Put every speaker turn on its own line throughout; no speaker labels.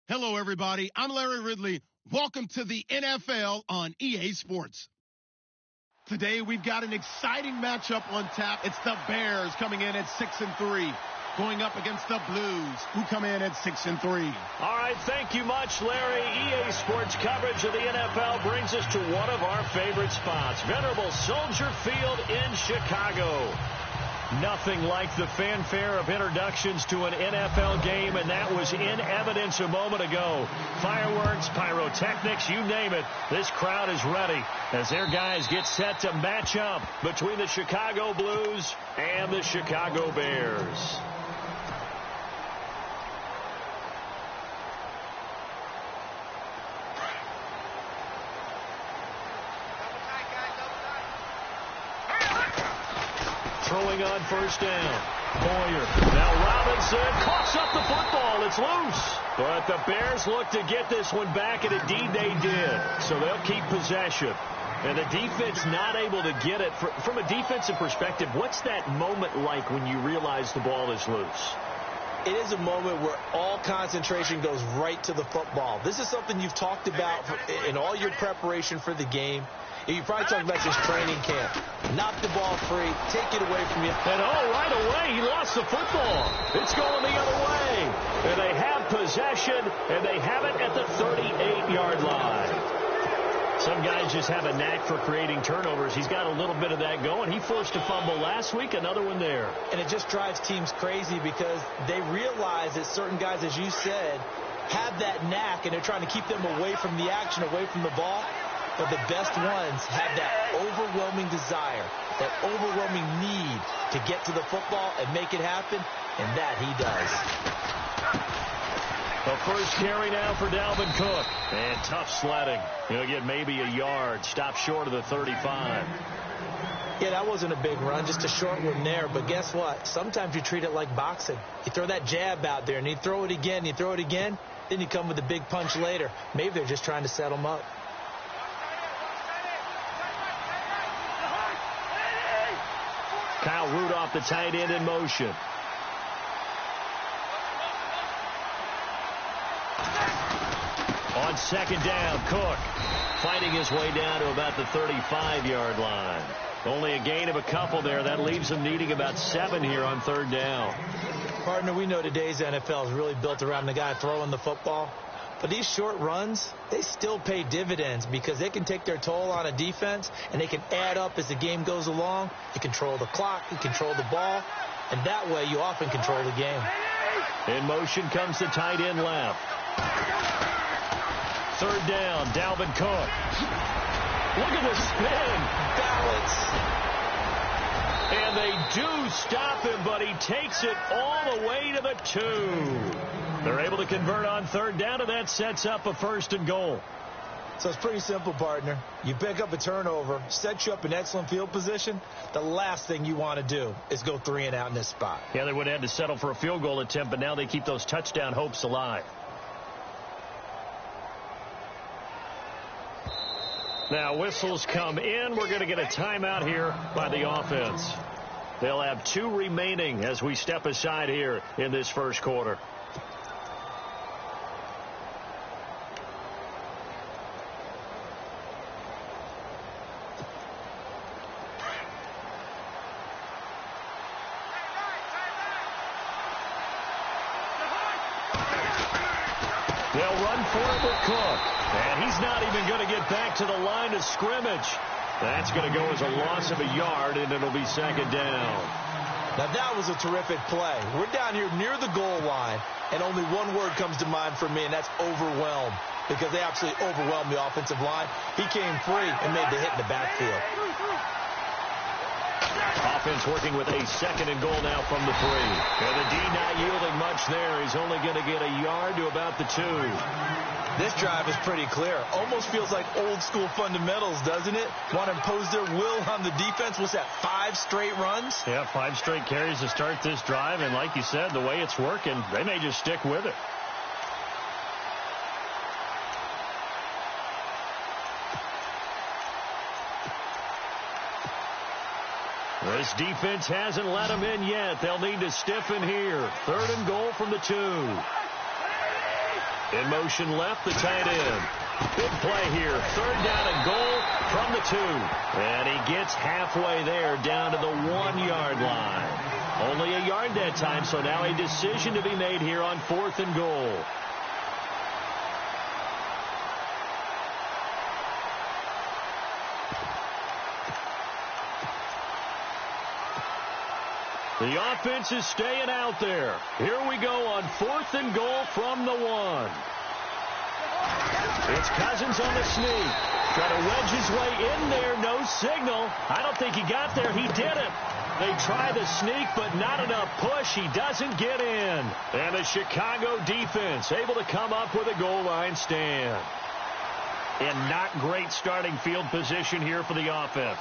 Hello, everybody. I'm Larry Ridley. Welcome to the NFL on EA Sports. Today, we've got an exciting matchup on tap. It's the Bears coming in at 6-3, going up against the Blues, who come in at 6-3.
All right, thank you much, Larry. EA Sports coverage of the NFL brings us to one of our favorite spots, venerable Soldier Field in Chicago. Nothing like the fanfare of introductions to an NFL game, and that was in evidence a moment ago. Fireworks, pyrotechnics, you name it. This crowd is ready as their guys get set to match up between the Chicago Blues and the Chicago Bears. Throwing on first down. Boyer. Now Robinson coughs up the football. It's loose. But the Bears look to get this one back, and indeed they did. So they'll keep possession. And the defense not able to get it. From a defensive perspective, what's that moment like when you realize the ball is loose?
It is a moment where all concentration goes right to the football. This is something you've talked about in all your preparation for the game. You probably talked about this training camp. Knock the ball free, take it away from you.
And right away, he lost the football. It's going the other way. And they have possession, and they have it at the 38-yard line. Some guys just have a knack for creating turnovers. He's got a little bit of that going. He forced a fumble last week, another one there.
And it just drives teams crazy because they realize that certain guys, as you said, have that knack, and they're trying to keep them away from the action, away from the ball. But the best ones have that overwhelming desire, that overwhelming need to get to the football and make it happen, and that he does.
The first carry now for Dalvin Cook. And tough sledding. He'll get maybe a yard. Stop short of the 35.
Yeah, that wasn't a big run, just a short one there. But guess what? Sometimes you treat it like boxing. You throw that jab out there, and you throw it again, you throw it again, then you come with a big punch later. Maybe they're just trying to set him up.
Kyle Rudolph, the tight end, in motion. On second down, Cook fighting his way down to about the 35-yard line. Only a gain of a couple there. That leaves him needing about 7 here on third down.
Partner, we know today's NFL is really built around the guy throwing the football. But these short runs, they still pay dividends because they can take their toll on a defense, and they can add up as the game goes along. You control the clock, you control the ball, and that way you often control the game.
In motion comes the tight end left. Third down, Dalvin Cook. Look at the spin. Balance. And they do stop him, but he takes it all the way to the 2. They're able to convert on third down, and that sets up a 1st and goal.
So it's pretty simple, partner. You pick up a turnover, set you up in excellent field position. The last thing you want to do is go 3 and out in this spot.
Yeah, they would have had to settle for a field goal attempt, but now they keep those touchdown hopes alive. Now whistles come in. We're going to get a timeout here by the offense. They'll have 2 remaining as we step aside here in this first quarter. They'll run for it with Cook. And he's not even going to get back to the line of scrimmage. That's going to go as a loss of a yard, and it'll be second down.
Now, that was a terrific play. We're down here near the goal line, and only one word comes to mind for me, and that's overwhelmed, because they absolutely overwhelmed the offensive line. He came free and made the hit in the backfield.
Offense working with a 2nd and goal now from the 3. And the D not yielding much there. He's only going to get a yard to about the 2.
This drive is pretty clear. Almost feels like old school fundamentals, doesn't it? Want to impose their will on the defense. What's that, 5 straight runs?
Yeah, 5 straight carries to start this drive. And like you said, the way it's working, they may just stick with it. This defense hasn't let them in yet. They'll need to stiffen here. 3rd and goal from the 2. In motion left, the tight end. Big play here. 3rd down and goal from the 2. And he gets halfway there down to the 1-yard line. Only a yard that time, so now a decision to be made here on 4th and goal. The offense is staying out there. Here we go on 4th and goal from the 1. It's Cousins on the sneak. Trying to wedge his way in there. No signal. I don't think he got there. He didn't. They try the sneak, but not enough push. He doesn't get in. And the Chicago defense able to come up with a goal line stand. And not great starting field position here for the offense.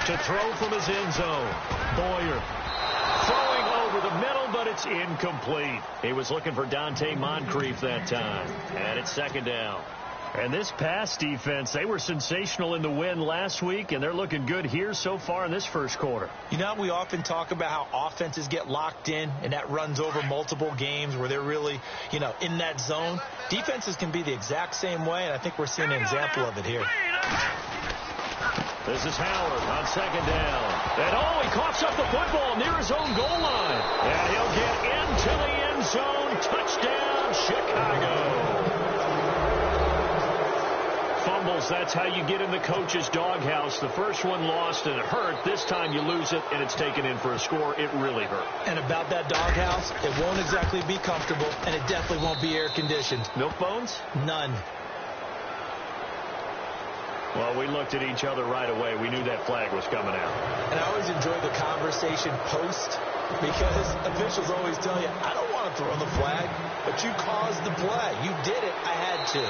To throw from his end zone. Boyer throwing over the middle, but it's incomplete. He was looking for Dante Moncrief that time. And it's 2nd down. And this pass defense, they were sensational in the win last week, and they're looking good here so far in this first quarter.
You know, we often talk about how offenses get locked in, and that runs over multiple games where they're really, in that zone. Defenses can be the exact same way, and I think we're seeing an example of it here.
This is Howard on 2nd down. And he coughs up the football near his own goal line. And he'll get into the end zone. Touchdown, Chicago. Fumbles, that's how you get in the coach's doghouse. The first one lost and it hurt. This time you lose it and it's taken in for a score. It really hurt.
And about that doghouse, it won't exactly be comfortable, and it definitely won't be air-conditioned.
Milk bones?
None.
Well, we looked at each other right away. We knew that flag was coming out.
And I always enjoy the conversation post because officials always tell you, I don't want to throw the flag, but you caused the play. You did it. I had to.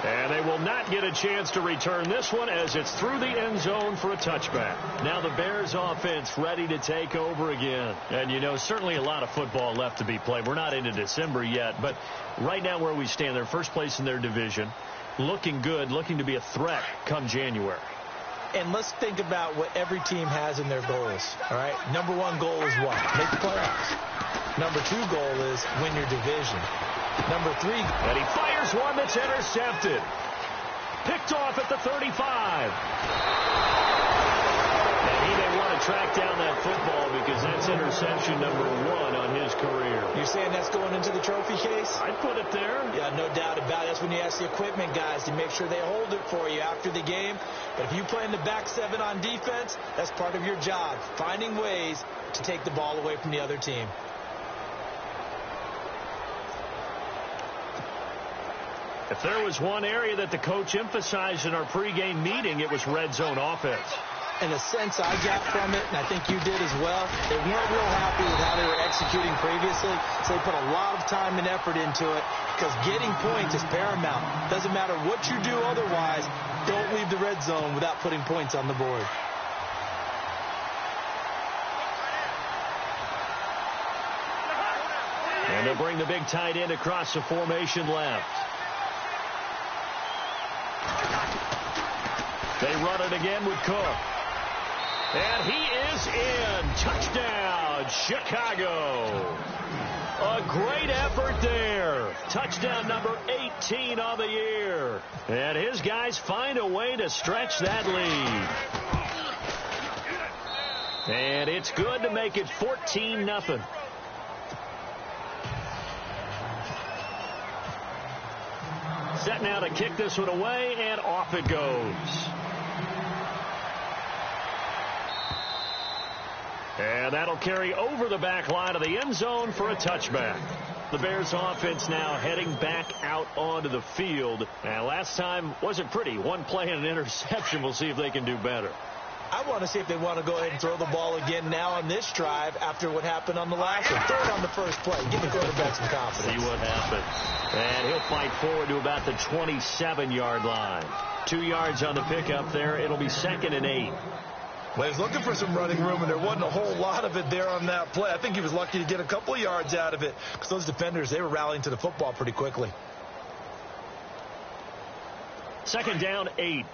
And they will not get a chance to return this one as it's through the end zone for a touchback. Now the Bears offense ready to take over again. And, certainly a lot of football left to be played. We're not into December yet, but right now where we stand, they're first place in their division. Looking good, looking to be a threat come January.
And let's think about what every team has in their goals, all right? Number 1 goal is what? Make the playoffs. Number 2 goal is win your division. Number 3.
And he fires one that's intercepted. Picked off at the 35. And he may want to track down that football because that's interception number 1 on his career.
You're saying that's going into the trophy case?
I'd put it there.
Yeah, no doubt about it. That's when you ask the equipment guys to make sure they hold it for you after the game. But if you play in the back 7 on defense, that's part of your job, finding ways to take the ball away from the other team.
If there was one area that the coach emphasized in our pregame meeting, it was red zone offense.
And the sense I got from it, and I think you did as well, they weren't real happy with how they were executing previously, so they put a lot of time and effort into it because getting points is paramount. Doesn't matter what you do otherwise, don't leave the red zone without putting points on the board.
And they'll bring the big tight end across the formation left. They run it again with Cook. And he is in. Touchdown, Chicago. A great effort there. Touchdown number 18 on the year. And his guys find a way to stretch that lead. And it's good to make it 14-0. Set now to kick this one away, and off it goes. And that'll carry over the back line of the end zone for a touchback. The Bears offense now heading back out onto the field. And last time wasn't pretty. One play and an interception. We'll see if they can do better.
I want to see if they want to go ahead and throw the ball again now on this drive after what happened on the last one. Throw it on the first play. Give the quarterback some confidence.
See what happens. And he'll fight forward to about the 27-yard line. 2 yards on the pickup there. It'll be 2nd and 8.
Well, he was looking for some running room, and there wasn't a whole lot of it there on that play. I think he was lucky to get a couple of yards out of it because those defenders, they were rallying to the football pretty quickly.
2nd down, 8.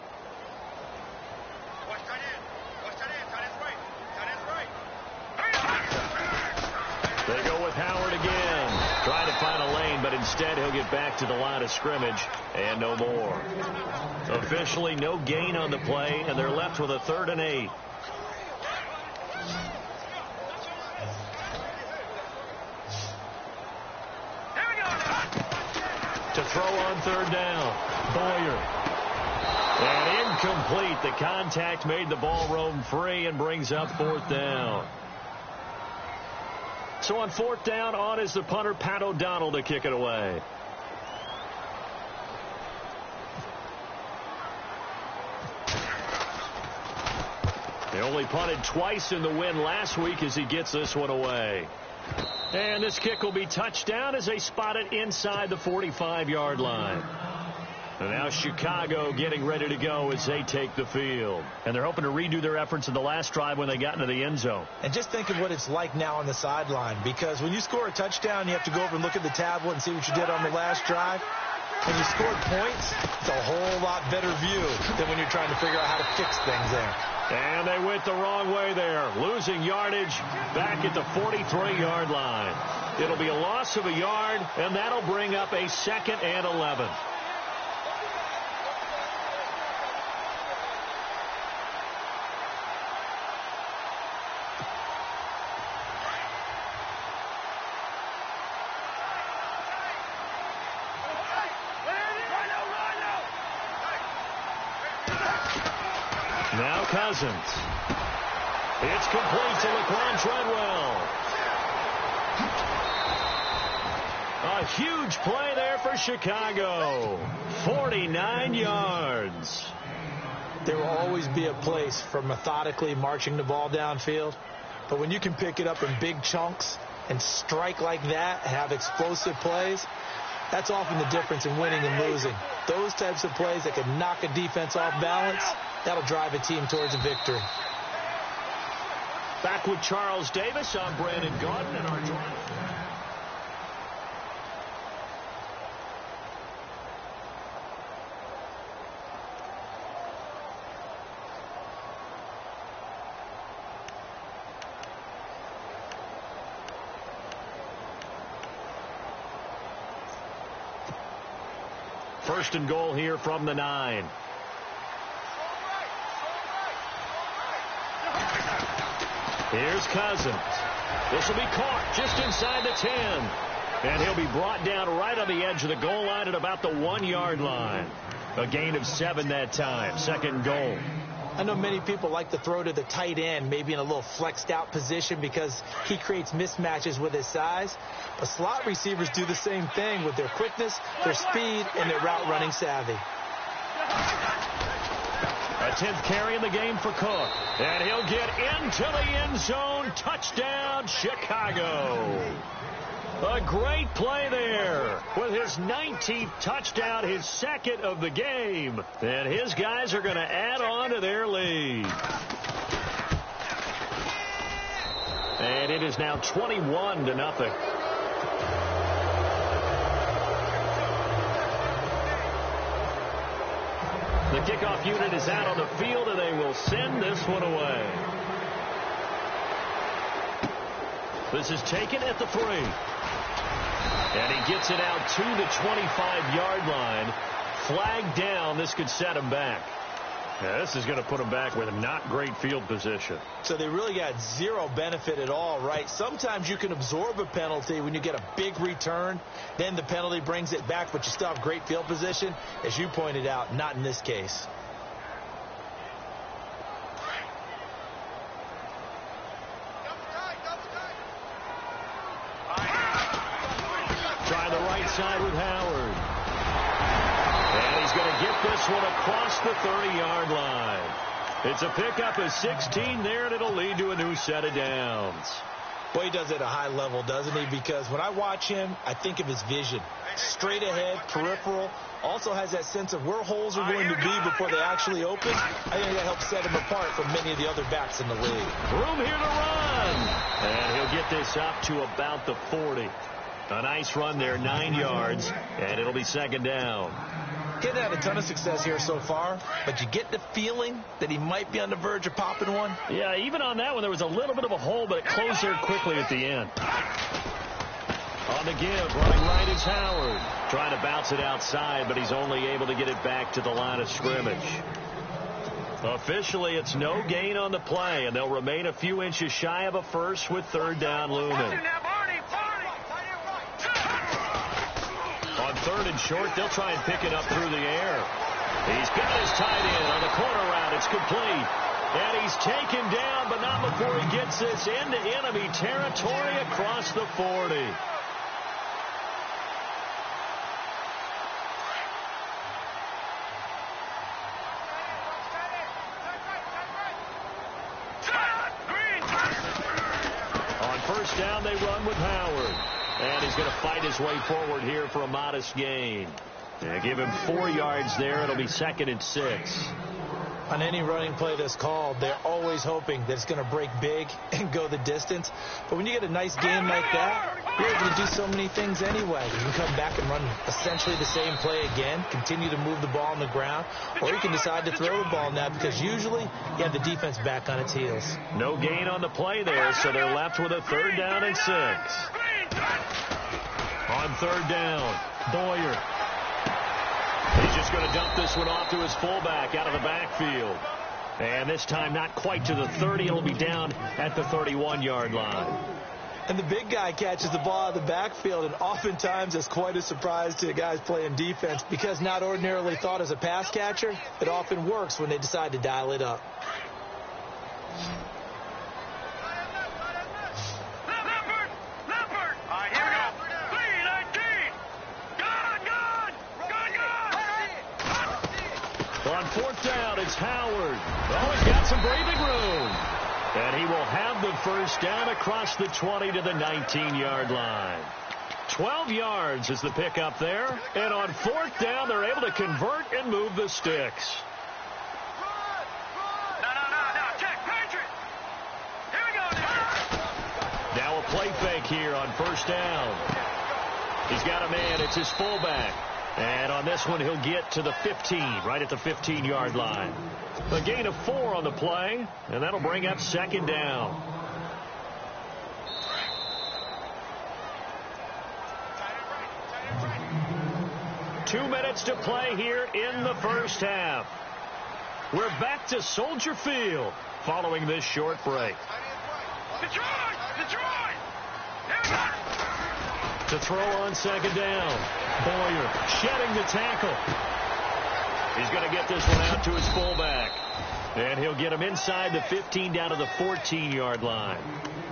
Instead, he'll get back to the line of scrimmage and no more. Officially, no gain on the play, and they're left with a 3rd and 8. To throw on 3rd down. Boyer. And incomplete. The contact made the ball roam free and brings up 4th down. So on 4th down, on is the punter, Pat O'Donnell, to kick it away. They only punted twice in the win last week as he gets this one away. And this kick will be touchdown as they spot it inside the 45-yard line. And now Chicago getting ready to go as they take the field. And they're hoping to redo their efforts in the last drive when they got into the end zone.
And just think of what it's like now on the sideline, because when you score a touchdown, you have to go over and look at the tablet and see what you did on the last drive. When you scored points, it's a whole lot better view than when you're trying to figure out how to fix things there.
And they went the wrong way there, losing yardage back at the 43-yard line. It'll be a loss of a yard, and that'll bring up a 2nd and 11. Now Cousins. It's complete to Laquan Treadwell. A huge play there for Chicago. 49 yards.
There will always be a place for methodically marching the ball downfield. But when you can pick it up in big chunks and strike like that, have explosive plays, that's often the difference in winning and losing. Those types of plays that can knock a defense off balance, that'll drive a team towards a victory.
Back with Charles Davis. I'm Brandon Gaudin and our drive. First and goal here from the 9. Here's Cousins. This will be caught just inside the 10. And he'll be brought down right on the edge of the goal line at about the 1-yard line. A gain of 7 that time. 2nd goal.
I know many people like to throw to the tight end, maybe in a little flexed out position because he creates mismatches with his size. But slot receivers do the same thing with their quickness, their speed, and their route running savvy.
A 10th carry in the game for Cook. And he'll get into the end zone. Touchdown, Chicago. A great play there with his 19th touchdown, his 2nd of the game. And his guys are going to add on to their lead. And it is now 21-0. The kickoff unit is out on the field, and they will send this one away. This is taken at the 3. And he gets it out to the 25-yard line. Flag down. This could set him back. Yeah, this is going to put him back with not great field position.
So they really got zero benefit at all, right? Sometimes you can absorb a penalty when you get a big return. Then the penalty brings it back, but you still have great field position. As you pointed out, not in this case.
Try the right side with Howard. And he's going to get this one across the 30-yard line. It's a pickup of 16 there, and it'll lead to a new set of downs.
Boy, he does it at a high level, doesn't he? Because when I watch him, I think of his vision. Straight ahead, peripheral. Also has that sense of where holes are going to be before they actually open. I think that helps set him apart from many of the other backs in the league.
Room here to run. And he'll get this up to about the 40. A nice run there, 9 yards, and it'll be 2nd down.
He hasn't had a ton of success here so far, but you get the feeling that he might be on the verge of popping one.
Yeah, even on that one, there was a little bit of a hole, but it closed there quickly at the end. A On the give, running right is Howard. Trying to bounce it outside, but he's only able to get it back to the line of scrimmage. Officially, it's no gain on the play, and they'll remain a few inches shy of a first with third down looming. On third and short, they'll try and pick it up through the air. He's got his tight end on the corner route. It's complete. And he's taken down, but not before he gets this into enemy territory across the 40. On first down, they run with Howard. And he's going to fight his way forward here for a modest gain. And give him 4 yards there. It'll be 2nd and 6.
On any running play that's called, they're always hoping that it's going to break big and go the distance. But when you get a nice game like that, you're able to do so many things anyway. You can come back and run essentially the same play again, continue to move the ball on the ground, or you can decide to throw the ball now because usually you have the defense back on its heels.
No gain on the play there, so they're left with a 3rd down and 6. On 3rd down, Boyer. He's just going to dump this one off to his fullback out of the backfield. And this time not quite to the 30. It'll be down at the 31-yard line.
And the big guy catches the ball out of the backfield, and oftentimes it's quite a surprise to the guys playing defense because not ordinarily thought as a pass catcher, it often works when they decide to dial it up.
On 4th down, it's Howard. Oh, he's got some breathing room. And he will have the first down across the 20 to the 19-yard line. 12 yards is the pickup there. And on 4th down, they're able to convert and move the sticks. Now a play fake here on 1st down. He's got a man. It's his fullback. And on this one, he'll get to the 15, right at the 15-yard line. A gain of 4 on the play, and that'll bring up 2nd down. Two minutes to play here in the first half. We're back to Soldier Field following this short break. To throw on 2nd down. Boyer shedding the tackle. He's going to get this one out to his fullback. And he'll get him inside the 15 down to the 14-yard line.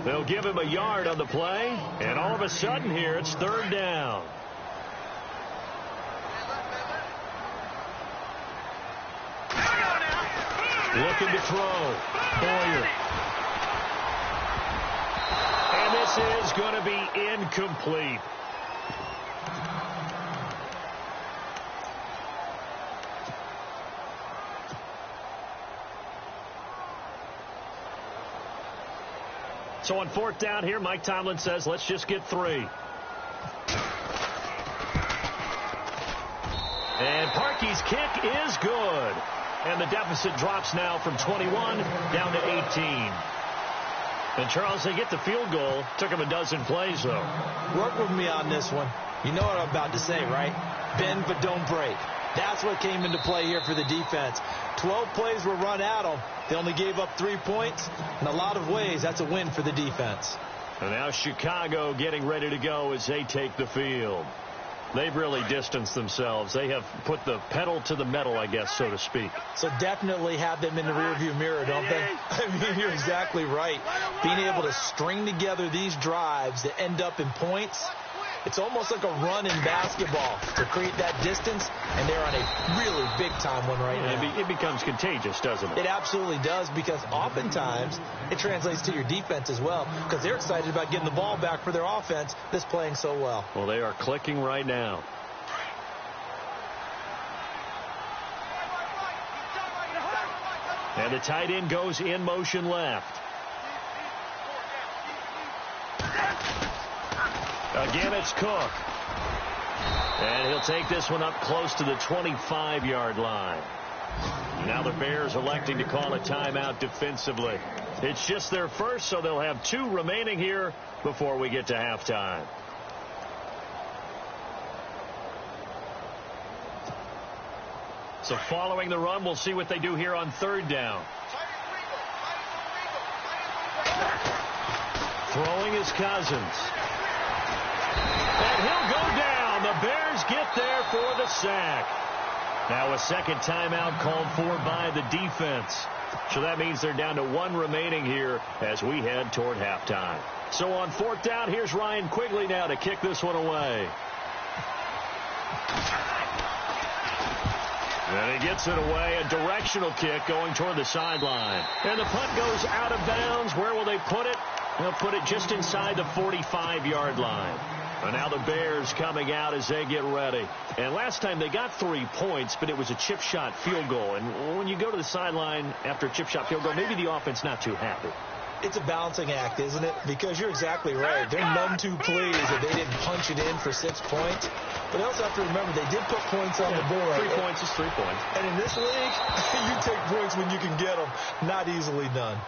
They'll give him a yard on the play. And all of a sudden here, it's 3rd down. Looking to throw. Boyer. And this is going to be incomplete. So on 4th down here, Mike Tomlin says, let's just get 3. And Parkey's kick is good. And the deficit drops now from 21 down to 18. And, Charles, they get the field goal. Took them a dozen plays, though.
Work with me on this one. You know what I'm about to say, right? Bend but don't break. That's what came into play here for the defense. 12 plays were run at them. They only gave up 3 points. In a lot of ways, that's a win for the defense.
And now Chicago getting ready to go as they take the field. They've really distanced themselves. They have put the pedal to the metal, I guess, so to speak.
So definitely have them in the rearview mirror, don't they? I mean, you're exactly right. Being able to string together these drives that end up in points, it's almost like a run in basketball to create that distance, and they're on a really big-time one right now.
It becomes contagious, doesn't it?
It absolutely does, because oftentimes it translates to your defense as well, because they're excited about getting the ball back for their offense that's playing so well.
Well, they are clicking right now. And the tight end goes in motion left. Again, it's Cook. And he'll take this one up close to the 25-yard line. Now the Bears electing to call a timeout defensively. It's just their first, so they'll have 2 remaining here before we get to halftime. So following the run, we'll see what they do here on third down. Throwing is Cousins. And he'll go down. The Bears get there for the sack. Now a second timeout called for by the defense. So that means they're down to one remaining here as we head toward halftime. So on fourth down, here's Ryan Quigley now to kick this one away. And he gets it away, a directional kick going toward the sideline. And the punt goes out of bounds. Where will they put it? They'll put it just inside the 45-yard line. And now the Bears coming out as they get ready. And last time they got 3 points, but it was a chip shot field goal. And when you go to the sideline after a chip shot field goal, maybe the offense not too happy.
It's a balancing act, isn't it? Because you're exactly right. They're none too pleased that they didn't punch it in for 6 points. But they also have to remember they did put points on the board.
3 points is 3 points.
And in this league, you take points when you can get them. Not easily done.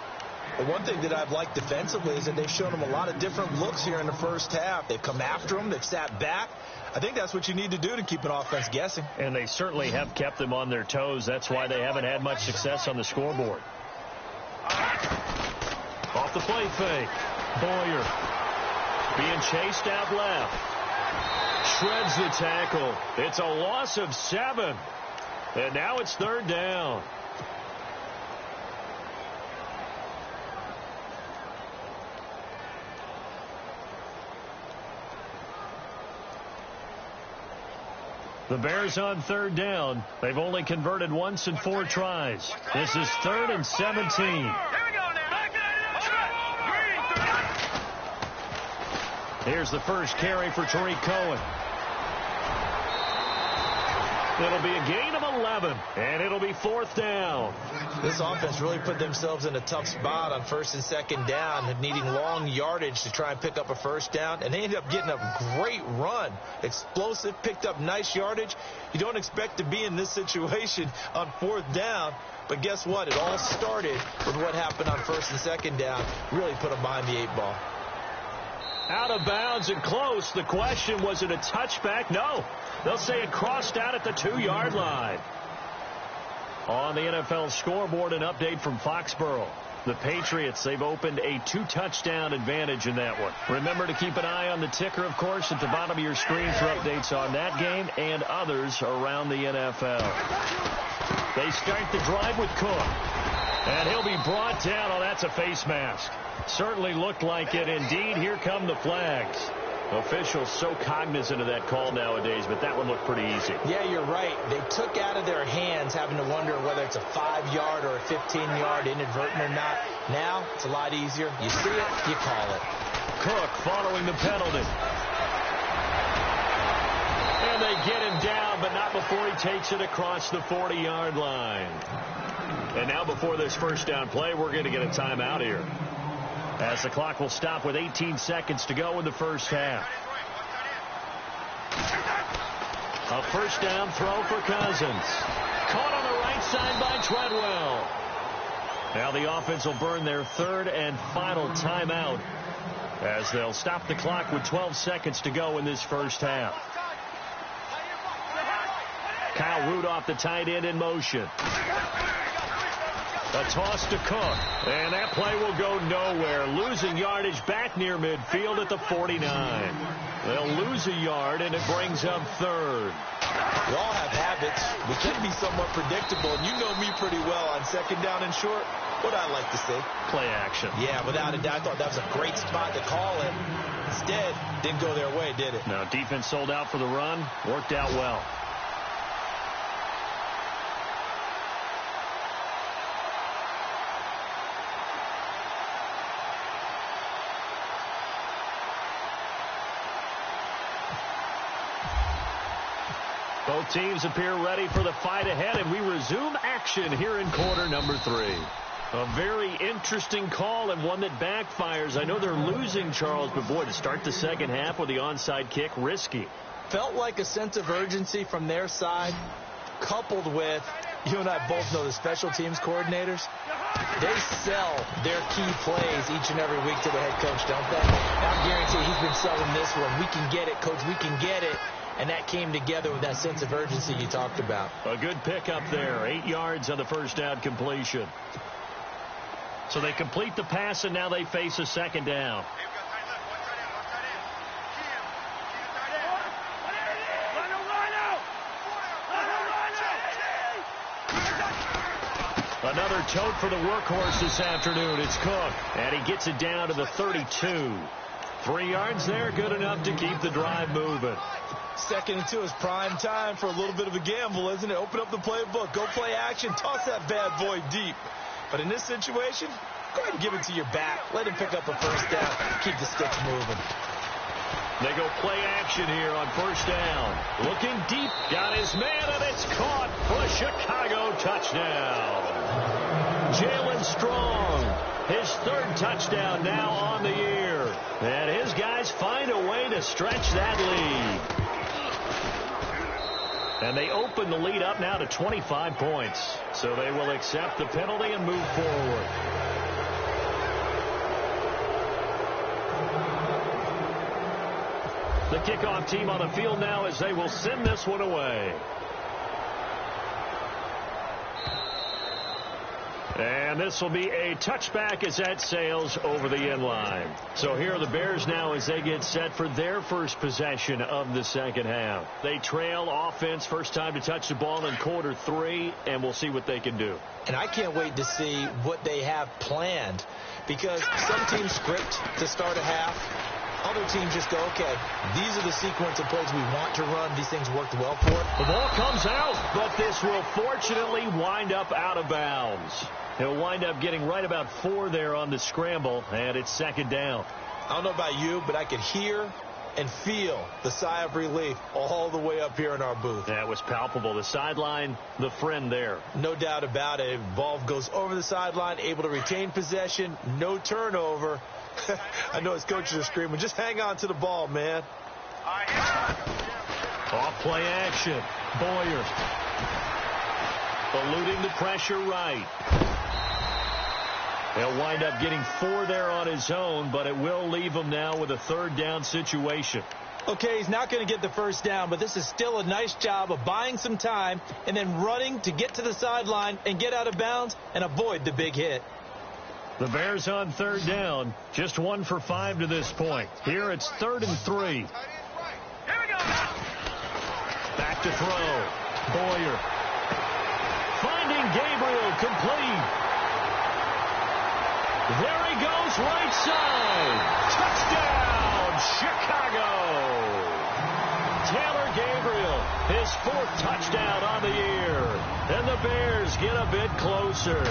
But one thing that I've liked defensively is that they've shown them a lot of different looks here in the first half. They've come after them. They've sat back. I think that's what you need to do to keep an offense guessing.
And they certainly have kept them on their toes. That's why they haven't had much success on the scoreboard. Off the play fake. Boyer being chased out left. Shreds the tackle. It's a loss of 7. And now it's third down. The Bears on third down. They've only converted once in 4 tries. This is 3rd and 17. Here's the first carry for Tariq Cohen. It'll be a gain of 11, and it'll be 4th down.
This offense really put themselves in a tough spot on 1st and 2nd down, needing long yardage to try and pick up a first down, and they ended up getting a great run. Explosive, picked up nice yardage. You don't expect to be in this situation on 4th down, but guess what? It all started with what happened on 1st and 2nd down. Really put them behind the 8 ball.
Out of bounds and close. The question, was it a touchback? No. They'll say it crossed out at the 2-yard line. On the NFL scoreboard, an update from Foxborough. The Patriots, they've opened a 2-touchdown advantage in that one. Remember to keep an eye on the ticker, of course, at the bottom of your screen for updates on that game and others around the NFL. They start the drive with Cook. And he'll be brought down. Oh, that's a face mask. Certainly looked like it. Indeed, here come the flags. Officials so cognizant of that call nowadays, but that one looked pretty easy.
Yeah, you're right. They took out of their hands having to wonder whether it's a 5-yard or a 15-yard inadvertent or not. Now, it's a lot easier. You see it, you call it.
Cook following the penalty. And they get him down, but not before he takes it across the 40-yard line. And now before this first down play, we're going to get a timeout here, as the clock will stop with 18 seconds to go in the first half. A first down throw for Cousins. Caught on the right side by Treadwell. Now the offense will burn their 3rd and final timeout, as they'll stop the clock with 12 seconds to go in this first half. Kyle Rudolph, the tight end, in motion. A toss to Cook, and that play will go nowhere. Losing yardage back near midfield at the 49. They'll lose a yard, and it brings up 3rd.
We all have habits. We can be somewhat predictable, and you know me pretty well on 2nd down and short. What I like to say?
Play action.
Yeah, without a doubt. I thought that was a great spot to call it. Instead, didn't go their way, did it?
No, defense sold out for the run. Worked out well. Both teams appear ready for the fight ahead, and we resume action here in quarter number 3. A very interesting call, and one that backfires. I know they're losing, Charles, but boy, to start the second half with the onside kick, risky.
Felt like a sense of urgency from their side, coupled with, you and I both know the special teams coordinators, they sell their key plays each and every week to the head coach, don't they? I guarantee he's been selling this one. We can get it, coach, we can get it. and that came together with that sense of urgency you talked about.
A good pickup there. 8 yards on the first down completion. So they complete the pass, and now they face a second down. Another tote for the workhorse this afternoon. It's Cook, and he gets it down to the 32. 3 yards there, good enough to keep the drive moving.
2nd and 2 is prime time for a little bit of a gamble, isn't it? Open up the playbook, go play action, toss that bad boy deep. But in this situation, go ahead and give it to your back. Let him pick up a first down. Keep the sticks moving.
They go play action here on first down. Looking deep, got his man, and it's caught for a Chicago touchdown. Jalen Strong, his 3rd touchdown now on the year. And his guys find a way to stretch that lead. And they open the lead up now to 25 points. So they will accept the penalty and move forward. The kickoff team on the field now as they will send this one away. And this will be a touchback as that sails over the end line. So here are the Bears now as they get set for their first possession of the second half. They trail offense, first time to touch the ball in quarter 3, and we'll see what they can do.
And I can't wait to see what they have planned, because some teams script to start a half. Other teams just go, okay, these are the sequence of plays we want to run. These things worked well for it.
The ball comes out, but this will fortunately wind up out of bounds. He'll wind up getting right about 4 there on the scramble, and it's second down.
I don't know about you, but I could hear and feel the sigh of relief all the way up here in our booth.
That was palpable. The sideline, the friend there.
No doubt about it. Ball goes over the sideline, able to retain possession, no turnover. I know his coaches are screaming, just hang on to the ball, man.
Off play action. Boyer eluding the pressure right. He'll wind up getting 4 there on his own, but it will leave him now with a 3rd down situation.
Okay, he's not going to get the first down, but this is still a nice job of buying some time and then running to get to the sideline and get out of bounds and avoid the big hit.
The Bears on 3rd down, just 1 for 5 to this point. Here it's 3rd and 3.
Here we go.
Back to throw. Boyer. Finding Gabriel, complete. There he goes, right side. Touchdown, Chicago. Taylor Gabriel, his 4th touchdown on the year. And the Bears get a bit closer.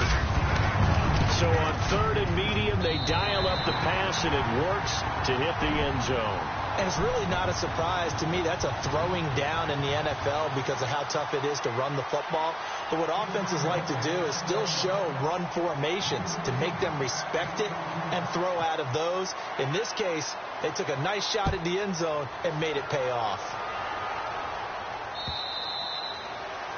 So on 3rd and medium, they dial up the pass, and it works to hit the end zone.
And it's really not a surprise to me. That's a throwing down in the NFL because of how tough it is to run the football. But what offenses like to do is still show run formations to make them respect it and throw out of those. In this case, they took a nice shot at the end zone and made it pay off.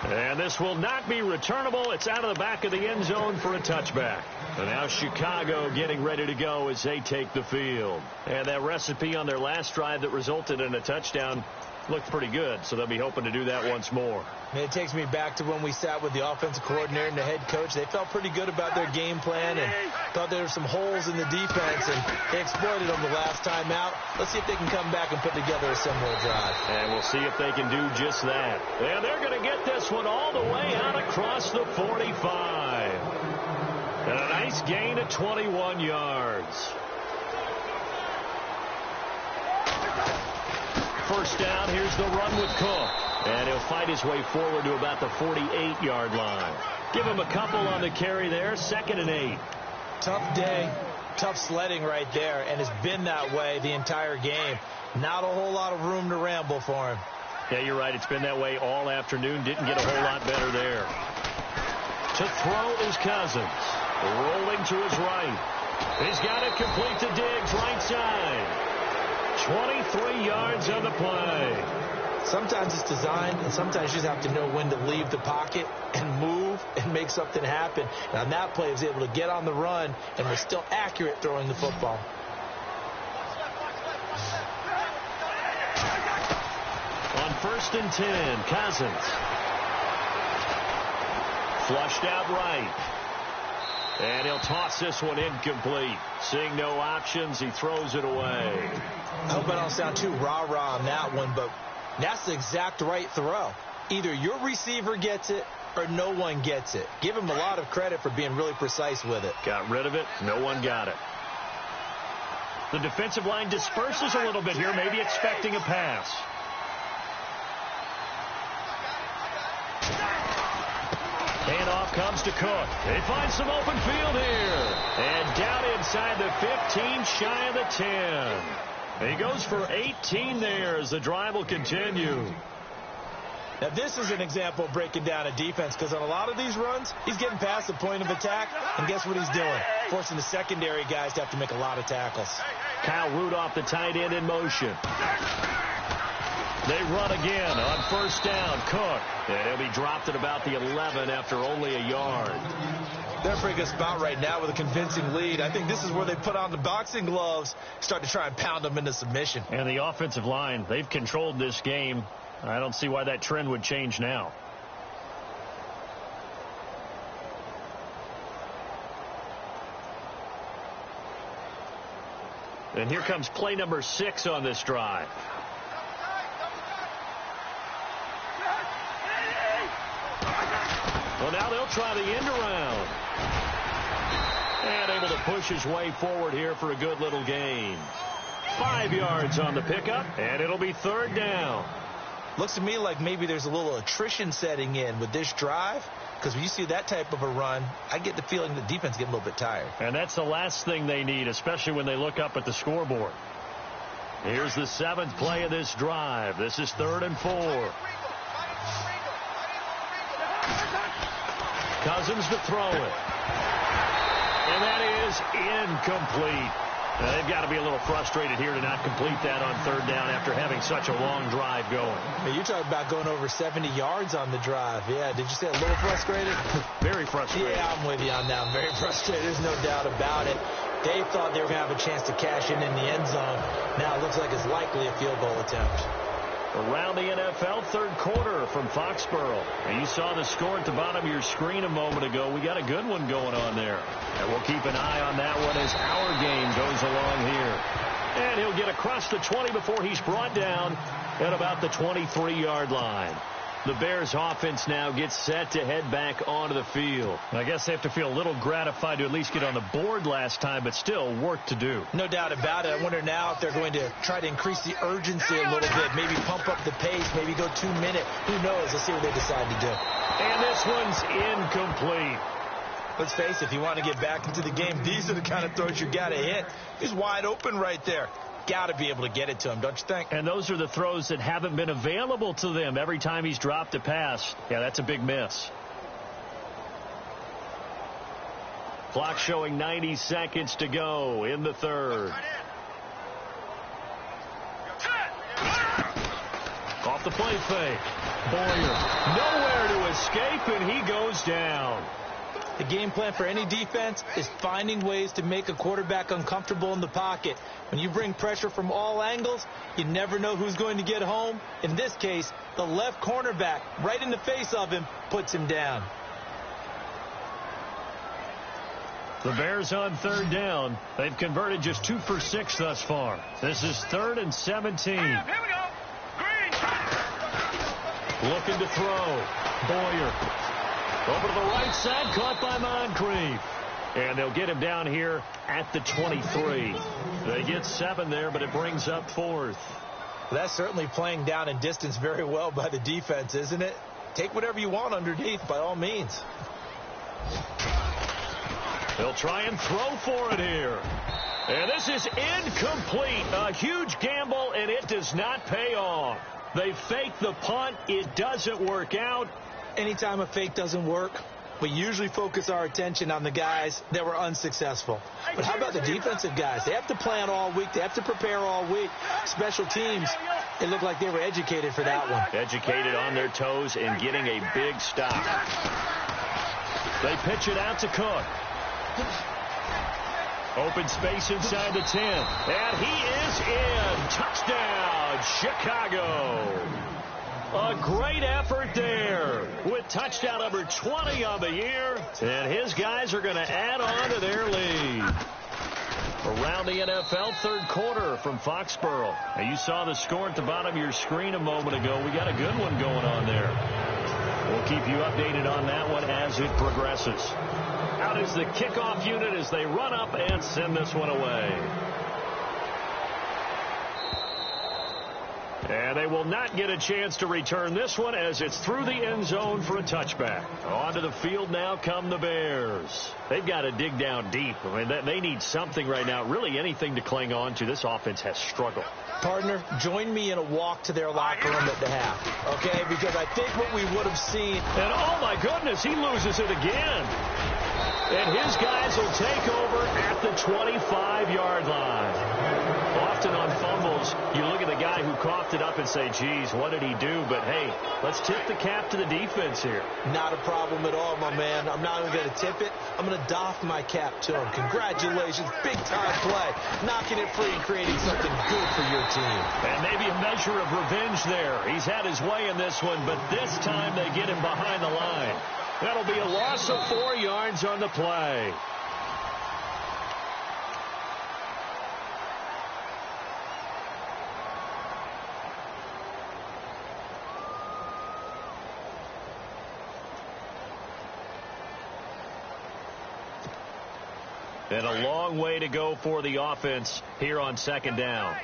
And this will not be returnable. It's out of the back of the end zone for a touchback. And now Chicago getting ready to go as they take the field. And that recipe on their last drive that resulted in a touchdown looked pretty good, so they'll be hoping to do that once more.
And it takes me back to when we sat with the offensive coordinator and the head coach. They felt pretty good about their game plan and thought there were some holes in the defense, and they exploited them the last time out. Let's see if they can come back and put together a similar drive.
And we'll see if they can do just that. And they're going to get this one all the way out across the 45. And a nice gain of 21 yards. First down, here's the run with Cook. And he'll fight his way forward to about the 48-yard line. Give him a couple on the carry there, 2nd and 8.
Tough day, tough sledding right there, and it's been that way the entire game. Not a whole lot of room to ramble for him.
Yeah, you're right. It's been that way all afternoon. Didn't get a whole lot better there. To throw is Cousins. Rolling to his right. He's got it complete to Diggs, right side. 23 yards on the play.
Sometimes it's designed, and sometimes you just have to know when to leave the pocket and move and make something happen. And on that play, he was able to get on the run and was still accurate throwing the football.
1st and 10. Cousins. Flushed out right. And he'll toss this one incomplete. Seeing no options, he throws it away.
I hope I don't sound too rah-rah on that one, but that's the exact right throw. Either your receiver gets it or no one gets it. Give him a lot of credit for being really precise with it.
Got rid of it. No one got it. The defensive line disperses a little bit here, maybe expecting a pass. Handoff comes to Cook. They find some open field here. And down inside the 15, shy of the 10. He goes for 18 there as the drive will continue.
Now, this is an example of breaking down a defense, because on a lot of these runs, he's getting past the point of attack, and guess what he's doing? Forcing the secondary guys to have to make a lot of tackles.
Kyle Rudolph, the tight end, in motion. They run again on 1st down. Cook. And he'll be dropped at about the 11 after only a yard.
They're in a pretty good spot right now with a convincing lead. I think this is where they put on the boxing gloves, start to try and pound them into submission.
And the offensive line, they've controlled this game. I don't see why that trend would change now. And here comes play number 6 on this drive. Well, now they'll try the end around. And able to push his way forward here for a good little gain. 5 yards on the pickup, and it'll be 3rd down.
Looks to me like maybe there's a little attrition setting in with this drive, because when you see that type of a run, I get the feeling the defense getting a little bit tired.
And that's the last thing they need, especially when they look up at the scoreboard. Here's the 7th play of this drive. This is 3rd and 4. Cousins to throw it. And that is incomplete. Now, they've got to be a little frustrated here to not complete that on 3rd down after having such a long drive going.
Hey, you're talking about going over 70 yards on the drive. Yeah, did you say a little frustrated?
Very frustrated.
Yeah, I'm with you on that. I'm very frustrated. There's no doubt about it. They thought they were going to have a chance to cash in the end zone. Now it looks like it's likely a field goal attempt.
Around the NFL, 3rd quarter from Foxborough. And you saw the score at the bottom of your screen a moment ago. We got a good one going on there. And we'll keep an eye on that one as our game goes along here. And he'll get across the 20 before he's brought down at about the 23-yard line. The Bears offense now gets set to head back onto the field. I guess they have to feel a little gratified to at least get on the board last time, but still work to do.
No doubt about it. I wonder now if they're going to try to increase the urgency a little bit, maybe pump up the pace, maybe go 2 minute. Who knows? Let's see what they decide to do.
And this one's incomplete.
Let's face it, if you want to get back into the game, these are the kind of throws you got to hit. He's wide open right there. Got to be able to get it to him, don't you think?
And those are the throws that haven't been available to them every time he's dropped a pass. Yeah, that's a big miss. Clock showing 90 seconds to go in the 3rd. Off the play fake. Boyer nowhere to escape, and he goes down.
The game plan for any defense is finding ways to make a quarterback uncomfortable in the pocket. When you bring pressure from all angles, you never know who's going to get home. In this case, the left cornerback, right in the face of him, puts him down.
The Bears on 3rd down. They've converted just 2 for 6 thus far. This is 3rd and 17.
Here we go. Green.
Looking to throw. Boyer. Over to the right side, caught by Moncrief. And they'll get him down here at the 23. They get 7 there, but it brings up 4th.
That's certainly playing down in distance very well by the defense, isn't it? Take whatever you want underneath, by all means.
They'll try and throw for it here. And this is incomplete. A huge gamble, and it does not pay off. They fake the punt. It doesn't work out.
Anytime a fake doesn't work, we usually focus our attention on the guys that were unsuccessful. But how about the defensive guys? They have to plan all week. They have to prepare all week. Special teams, it looked like they were educated for that one.
Educated on their toes and getting a big stop. They pitch it out to Cook. Open space inside the 10. And he is in. Touchdown, Chicago.
2
A great effort there with touchdown number 20 on the year. And his guys are going to add on to their lead. Around the NFL third quarter from Foxborough. Now you saw the score at the bottom of your screen a moment ago. We got a good one going on there. We'll keep you updated on that one as it progresses. Out is the kickoff unit as they run up and send this one away. And they will not get a chance to return this one as it's through the end zone for a touchback. Onto the field now come the Bears. They've got to dig down deep. I mean, they need something right now, really anything to cling on to. This offense has struggled.
Partner, join me in a walk to their locker room at the half, okay? Because I think what we would have seen.
And, oh, my goodness, he loses it again. And his guys will take over at the 25-yard line. Often on fumbles, you look at the guy who coughed it up and say, geez, what did he do? But, hey, let's tip the cap to the defense here.
Not a problem at all, my man. I'm not even going to tip it. I'm going to doff my cap to him. Congratulations. Big-time play. Knocking it free and creating something good for your team.
And maybe a measure of revenge there. He's had his way in this one, but this time they get him behind the line. That'll be a loss of 4 yards on the play. And a long way to go for the offense here on second down.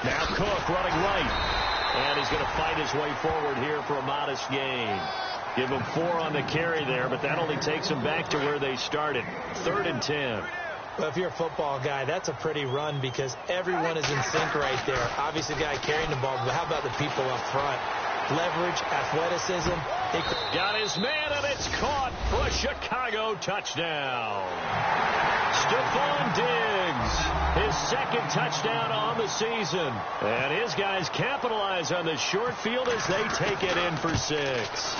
Now Cook running right. And he's going to fight his way forward here for a modest gain. Give him 4 on the carry there, but that only takes them back to where they started. 3rd and 10.
Well, if you're a football guy, that's a pretty run because everyone is in sync right there. Obviously, the guy carrying the ball, but how about the people up front? Leverage, athleticism.
Got his man, and it's caught for a Chicago touchdown. Stephon Diggs, his second touchdown on the season. And his guys capitalize on the short field as they take it in for 6.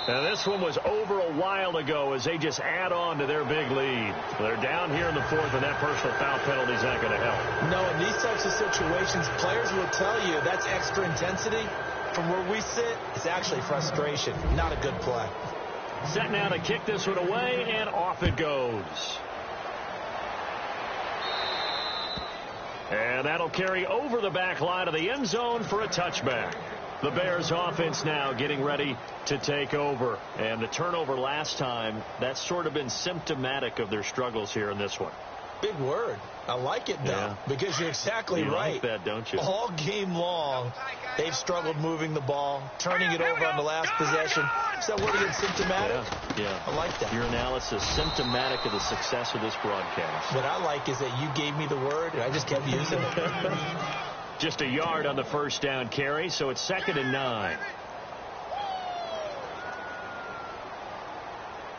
Now, this one was over a while ago as they just add on to their big lead. They're down here in the 4th, and that personal foul penalty is not going to help.
No, in these types of situations, players will tell you that's extra intensity. From where we sit, it's actually frustration. Not a good play.
Set now to kick this one away, and off it goes. And that'll carry over the back line of the end zone for a touchback. The Bears offense now getting ready to take over. And the turnover last time, that's sort of been symptomatic of their struggles here in this one.
Big word. I like it, though, because you're exactly right.
You like that, don't you?
All game long, they've struggled moving the ball, turning it over on the last possession. Is that word again, symptomatic?
Yeah.
I like that.
Your analysis, symptomatic of the success of this broadcast.
What I like is that you gave me the word, and I just kept using it.
Just a yard on the first down carry, so it's 2nd and 9.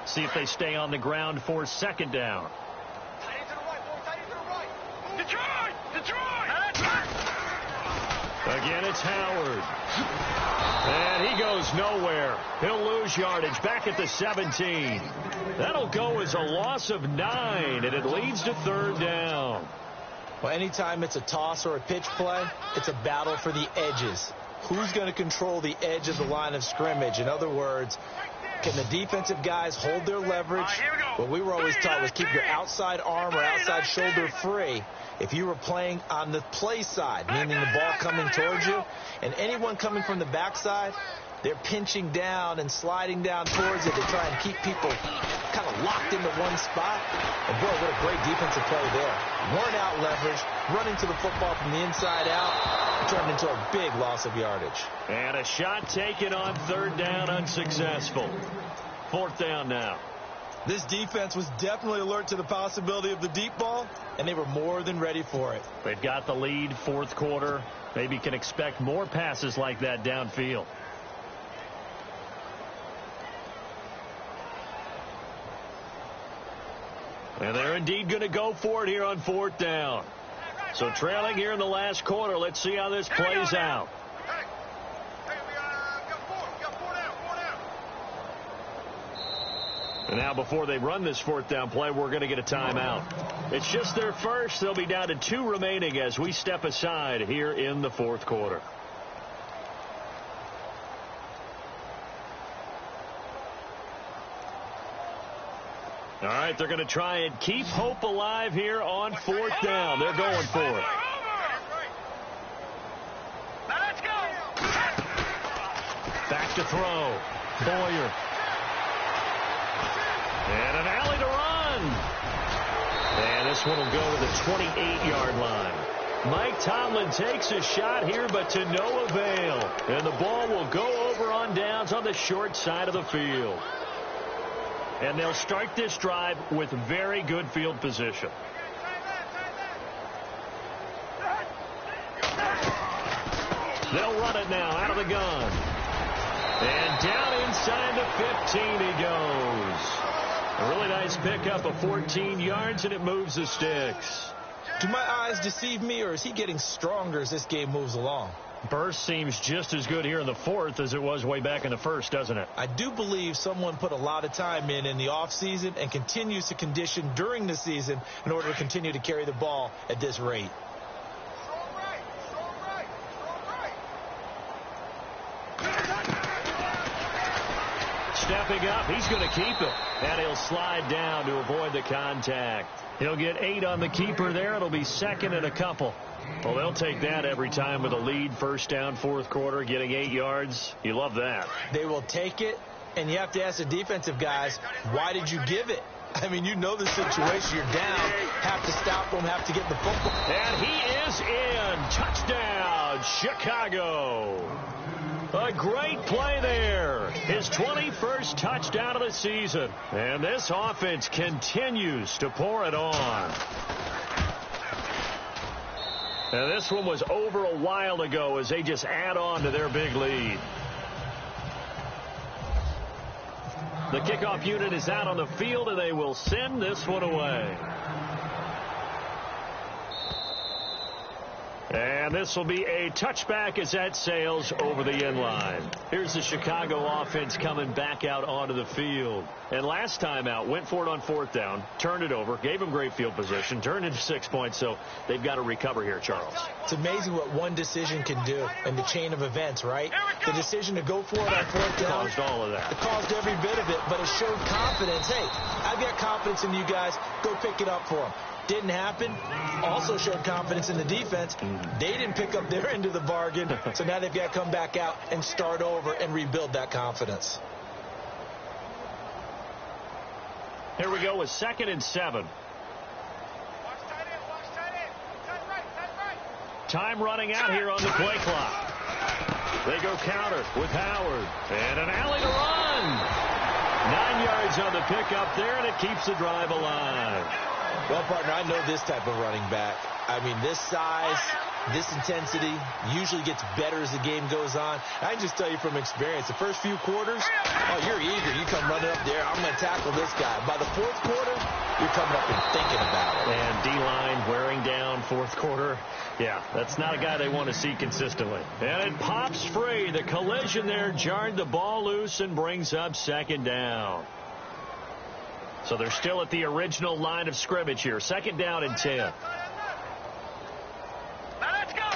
See if they stay on the ground for 2nd down. Again, it's Howard. And he goes nowhere. He'll lose yardage back at the 17. That'll go as a loss of 9, and it leads to 3rd down.
Well, anytime it's a toss or a pitch play, it's a battle for the edges. Who's going to control the edge of the line of scrimmage? In other words, can the defensive guys hold their leverage? What we were always taught was keep your outside arm or outside shoulder free. If you were playing on the play side, meaning the ball coming towards you, and anyone coming from the backside, they're pinching down and sliding down towards it to try and keep people kind of locked into one spot. And, boy, what a great defensive play there. Worn out leverage, running to the football from the inside out, turned into a big loss of yardage.
And a shot taken on 3rd down, unsuccessful. 4th down now.
This defense was definitely alert to the possibility of the deep ball, and they were more than ready for it.
They've got the lead, 4th quarter. Maybe can expect more passes like that downfield. And they're indeed going to go for it here on 4th down. So trailing here in the last quarter. Let's see how this plays out. And now before they run this fourth down play, we're going to get a timeout. It's just their first. They'll be down to 2 remaining as we step aside here in the fourth quarter. All right, they're going to try and keep hope alive here on fourth down. They're going for it.
Let's go.
Back to throw. Boyer. And an alley to run. And this one will go to the 28-yard line. Mike Tomlin takes a shot here, but to no avail. And the ball will go over on downs on the short side of the field. And they'll start this drive with very good field position. They'll run it now out of the gun. And down inside the 15 he goes. A really nice pickup of 14 yards, and it moves the sticks.
Do my eyes deceive me, or is he getting stronger as this game moves along?
Burst seems just as good here in the fourth as it was way back in the first, doesn't it?
I do believe someone put a lot of time in the offseason and continues to condition during the season in order to continue to carry the ball at this rate.
Stepping up, he's going to keep it. And he'll slide down to avoid the contact. He'll get 8 on the keeper there. It'll be second and a couple. Well, they'll take that every time with a lead. First down, fourth quarter, getting 8 yards. You love that.
They will take it, and you have to ask the defensive guys, why did you give it? I mean, you know the situation. You're down. Have to stop them, have to get the football.
And he is in. Touchdown, Chicago. A great play there. His 21st touchdown of the season. And this offense continues to pour it on. And this one was over a while ago as they just add on to their big lead. The kickoff unit is out on the field, and they will send this one away. And this will be a touchback as that sails over the end line. Here's the Chicago offense coming back out onto the field. And last time out, went for it on fourth down, turned it over, gave them great field position, turned into 6 points, so they've got to recover here, Charles.
It's amazing what one decision can do in the chain of events, right? The decision to go for it on fourth down.
Caused all of that.
It caused every bit of it, but it showed confidence. Hey, I've got confidence in you guys. Go pick it up for them. Didn't happen. Also showed confidence in the defense. They didn't pick up their end of the bargain, so now they've got to come back out and start over and rebuild that confidence.
Here we go with 2nd and 7. Time running out here on the play clock. They go counter with Howard. And an alley to run. 9 yards on the pickup there, and it keeps the drive alive.
Well, partner, I know this type of running back. I mean, this size, this intensity usually gets better as the game goes on. I can just tell you from experience, the first few quarters, oh, you're eager. You come running up there, I'm going to tackle this guy. By the fourth quarter, you're coming up and thinking about it.
And D-line wearing down fourth quarter. Yeah, that's not a guy they want to see consistently. And it pops free. The collision there jarred the ball loose and brings up 2nd down. So they're still at the original line of scrimmage here. 2nd down and 10.
Let's go.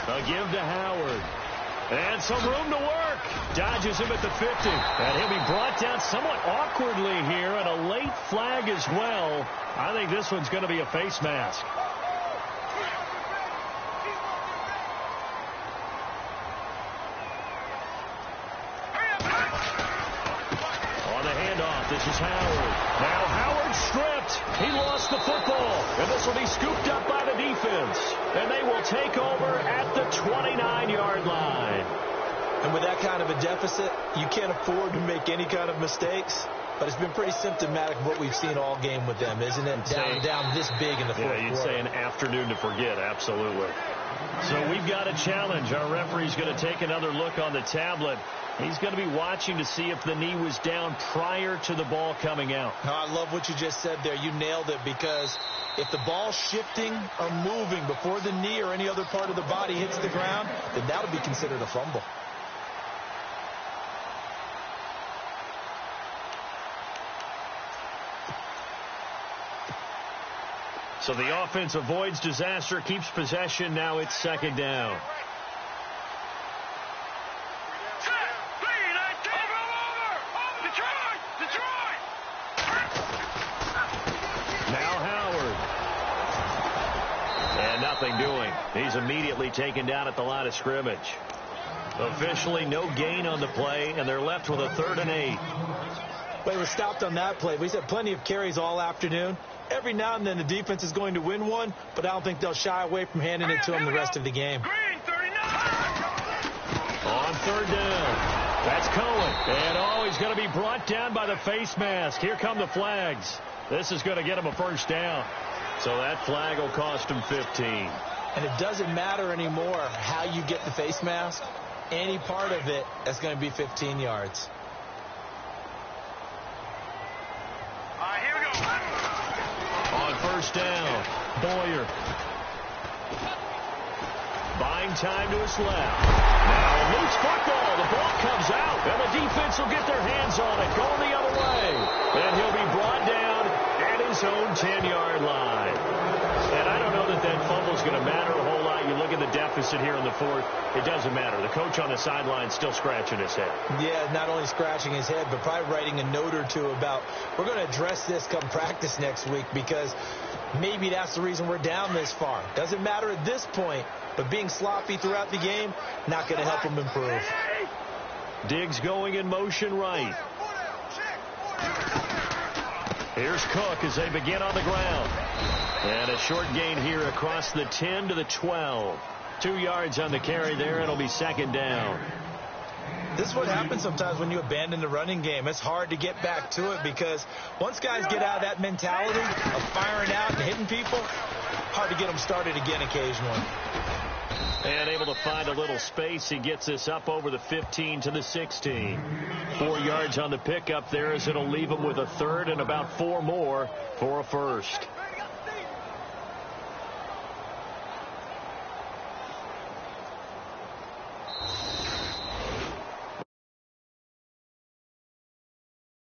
A give to Howard. And some room to work. Dodges him at the 50. And he'll be brought down somewhat awkwardly here, and a late flag as well. I think this one's going to be a face mask. This is Howard. Now Howard stripped. He lost the football. And this will be scooped up by the defense. And they will take over at the 29-yard line.
And with that kind of a deficit, you can't afford to make any kind of mistakes. But it's been pretty symptomatic of what we've seen all game with them, isn't it? Down this big in the fourth quarter.
Yeah, you'd say an afternoon to forget. Absolutely. So we've got a challenge. Our referee's going to take another look on the tablet. He's going to be watching to see if the knee was down prior to the ball coming out.
No, I love what you just said there. You nailed it, because if the ball's shifting or moving before the knee or any other part of the body hits the ground, then that'll be considered a fumble.
So the offense avoids disaster, keeps possession. Now it's second down. Now Howard. And nothing doing. He's immediately taken down at the line of scrimmage. Officially no gain on the play, and they're left with a 3rd and 8.
Well, he was stopped on that play. He's had plenty of carries all afternoon. Every now and then the defense is going to win one, but I don't think they'll shy away from handing it to him the rest of the game.
On 3rd down. That's Cohen. And he's going to be brought down by the face mask. Here come the flags. This is going to get him a 1st down. So that flag will cost him 15.
And it doesn't matter anymore how you get the face mask. Any part of it is going to be 15 yards.
Here we go.
On 1st down, Boyer. Buying time to his left. Now a loose football. The ball comes out, and the defense will get their hands on it, going the other way. And he'll be brought down at his own 10-yard line. And I don't know that that fumble is going to matter a whole lot. You look at the deficit here in the 4th. It doesn't matter. The coach on the sideline still scratching his head.
Yeah, not only scratching his head, but probably writing a note or two about, we're going to address this come practice next week, because maybe that's the reason we're down this far. Doesn't matter at this point, but being sloppy throughout the game, not going to help him improve.
Diggs going in motion right. Here's Cook as they begin on the ground. And a short gain here across the 10 to the 12. 2 yards on the carry there. It'll be 2nd down.
This is what happens sometimes when you abandon the running game. It's hard to get back to it, because once guys get out of that mentality of firing out and hitting people, hard to get them started again occasionally.
And able to find a little space. He gets this up over the 15 to the 16. 4 yards on the pickup there, as it'll leave him with a 3rd and about 4 more for a 1st.